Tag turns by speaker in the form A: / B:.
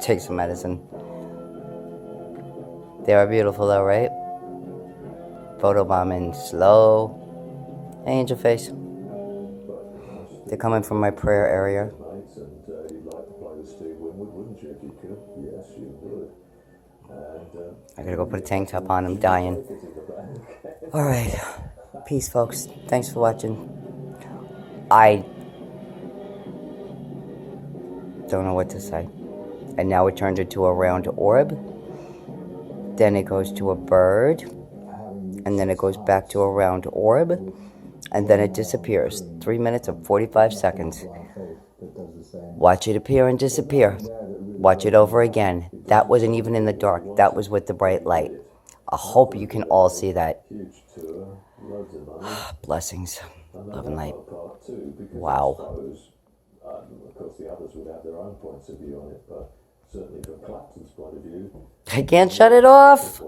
A: Take some medicine. They are beautiful though, right? Photobombing slow. Hey, Angel Face. They're coming from my prayer area. I gotta go put a tank top on. I'm dying. Alright. Peace, folks. Thanks for watching. I don't know what to say. And now it turned into a round orb. Then it goes to a bird. And then it goes back to a round orb. And then it disappears. 3 minutes and 45 seconds. Watch it appear and disappear. Watch it over again. That wasn't even in the dark. That was with the bright light. I hope you can all see that. Blessings. Love and light. Wow. Of course, the others would have their own points of view on it, but certainly from Clapton's point of view, I can't shut it off.